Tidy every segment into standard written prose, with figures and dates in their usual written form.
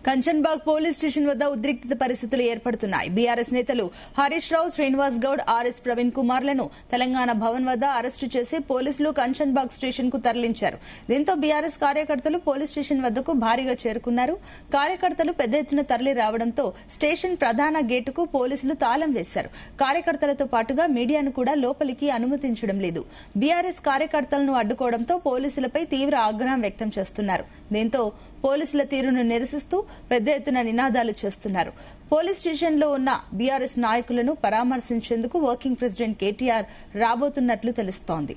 Kanchanbagh police station వద్ద ఉద్రిక్త పరిస్థితులు ఏర్పడుతున్నాయి. బీఆర్ఎస్ నేతలు హరీష్ రావు, శ్రీనివాస్ గౌడ్, ఆర్ఎస్ ప్రవీణ్ కుమార్లను తెలంగాణ భవన్ వద్ద అరెస్టు చేసి పోలీసులు కంచన్బాగ్ స్టేషన్ కు తరలించారు. దీంతో బీఆర్ఎస్ కార్యకర్తలు పోలీస్ స్టేషన్ వద్దకు భారీగా చేరుకున్నారు. కార్యకర్తలు పెద్ద ఎత్తున తరలి రావడంతో స్టేషన్ ప్రధాన గేటుకు పోలీసులు తాళం వేశారు. కార్యకర్తలతో పాటుగా మీడియాను కూడా లోపలికి అనుమతించడం లేదు. బీఆర్ఎస్ కార్యకర్తలను అడ్డుకోవడంతో పోలీసులపై తీవ్ర ఆగ్రహం వ్యక్తం చేస్తున్నారు. దీంతో పోలీసుల తీరును నిరసిస్తూ పెద్ద ఎత్తున నినాదాలు చేస్తున్నారు. పోలీస్ స్టేషన్లో ఉన్న బీఆర్ఎస్ నాయకులను పరామర్శించేందుకు వర్కింగ్ ప్రెసిడెంట్ కేటీఆర్ రాబోతున్నట్లు తెలుస్తోంది.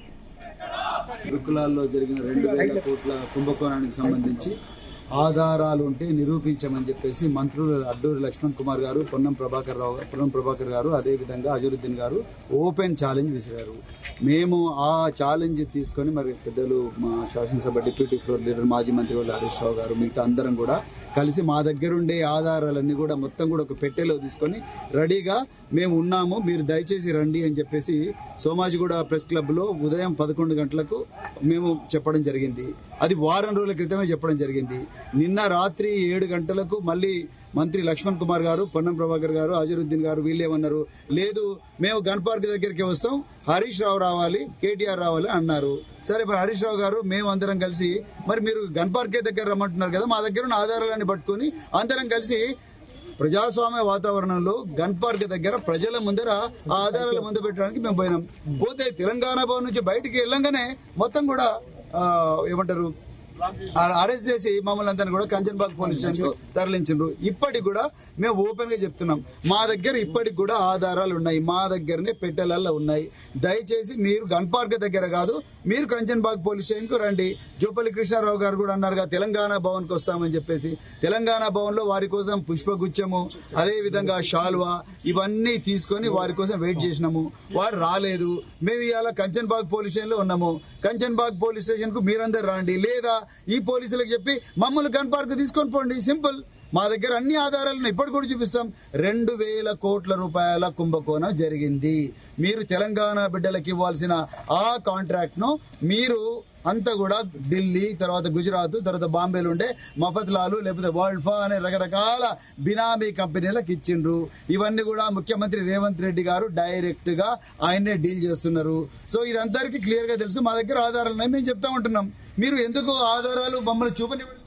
గురుకులాల్లో జరిగిన 2,000 కోట్ల కుంభకోణానికి సంబంధించి ఆధారాలు ఉంటే నిరూపించమని చెప్పేసి మంత్రులు అడ్డూరి లక్ష్మణ్ కుమార్ గారు, పొన్నం ప్రభాకర్ గారు, అదేవిధంగా అజరుద్దీన్ గారు ఓపెన్ ఛాలెంజ్ విసిరారు. మేము ఆ ఛాలెంజ్ తీసుకొని మరి పెద్దలు మా శాసనసభ డిప్యూటీ ఫ్లోర్ లీడర్ మాజీ మంత్రి వాళ్ళు హరీష్ రావు గారు, మిగతా అందరం కూడా కలిసి మా దగ్గరుండే ఆధారాలన్నీ కూడా మొత్తం కూడా ఒక పెట్టెలో తీసుకొని రెడీగా మేము ఉన్నాము, మీరు దయచేసి రండి అని చెప్పేసి సోమాజిగూడ ప్రెస్ క్లబ్లో ఉదయం 11 గంటలకు మేము చెప్పడం జరిగింది. అది వారం రోజుల క్రితమే చెప్పడం జరిగింది. నిన్న రాత్రి 7 గంటలకు మళ్ళీ మంత్రి లక్ష్మణ్ కుమార్ గారు, పొన్నం ప్రభాకర్ గారు, అజరుద్దీన్ గారు వీళ్ళేమన్నారు, లేదు మేము గన్ పార్క్ దగ్గరికి వస్తాం, హరీష్ రావు రావాలి, కేటీఆర్ రావాలి అన్నారు. సరే మరి హరీష్ రావు గారు మేము అందరం కలిసి మరి మీరు గన్ పార్కే దగ్గర రమ్మంటున్నారు కదా, మా దగ్గర ఉన్న ఆధారాలన్నీ పట్టుకొని అందరం కలిసి ప్రజాస్వామ్య వాతావరణంలో గన్ పార్క్ దగ్గర ప్రజల ముందర ఆ ఆధారాల ముందు పెట్టడానికి మేము పోయినాం. పోతే తెలంగాణ భవన్ నుంచి బయటికి వెళ్ళంగానే మొత్తం కూడా ఏమంటారు అరెస్ట్ చేసి మమ్మల్ని అంతా కూడా కంచన్బాగ్ పోలీస్ స్టేషన్ కు తరలించారు. ఇప్పటికి కూడా మేము ఓపెన్ గా చెప్తున్నాం, మా దగ్గర ఇప్పటికి కూడా ఆధారాలు ఉన్నాయి, మా దగ్గరనే పెట్టెలల్లో ఉన్నాయి. దయచేసి మీరు గన్ పార్క్ దగ్గర కాదు, మీరు కంచన్బాగ్ పోలీస్ స్టేషన్ కు రండి. జూపల్లి కృష్ణారావు గారు కూడా అన్నారుగా తెలంగాణ భవన్ కు వస్తామని చెప్పేసి. తెలంగాణ భవన్ లో వారి కోసం పుష్పగుచ్చము, అదే విధంగా షాల్వా ఇవన్నీ తీసుకొని వారి కోసం వెయిట్ చేసినాము. వారు రాలేదు. మేము ఇవాళ కంచన్బాగ్ పోలీస్ స్టేషన్ లో ఉన్నాము. కంచన్బాగ్ పోలీస్ స్టేషన్ కు మీరందరూ రండి, లేదా ఈ పోలీసులకు చెప్పి మమ్మల్ని గన్ పార్క్ తీసుకొని పోండి. సింపుల్. మా దగ్గర అన్ని ఆధారాలను ఇప్పటి కూడా చూపిస్తాం. 2,000 కోట్ల రూపాయల కుంభకోణం జరిగింది. మీరు తెలంగాణ బిడ్డలకు ఇవ్వాల్సిన ఆ కాంట్రాక్ట్ ను మీరు అంతా కూడా ఢిల్లీ, తర్వాత గుజరాత్, తర్వాత బాంబేలో ఉండే మఫత్లాలు, లేకపోతే వరల్డ్ అనే రకరకాల బినామీ కంపెనీలకు ఇచ్చిండ్రు. ఇవన్నీ కూడా ముఖ్యమంత్రి రేవంత్ రెడ్డి గారు డైరెక్ట్ గా ఆయనే డీల్ చేస్తున్నారు. సో ఇదందరికీ క్లియర్ గా తెలుసు. మా దగ్గర ఆధారాలు మేము చెప్తా ఉంటున్నాం. మీరు ఎందుకు ఆధారాలు మమ్మల్ని చూపనివ్వండి.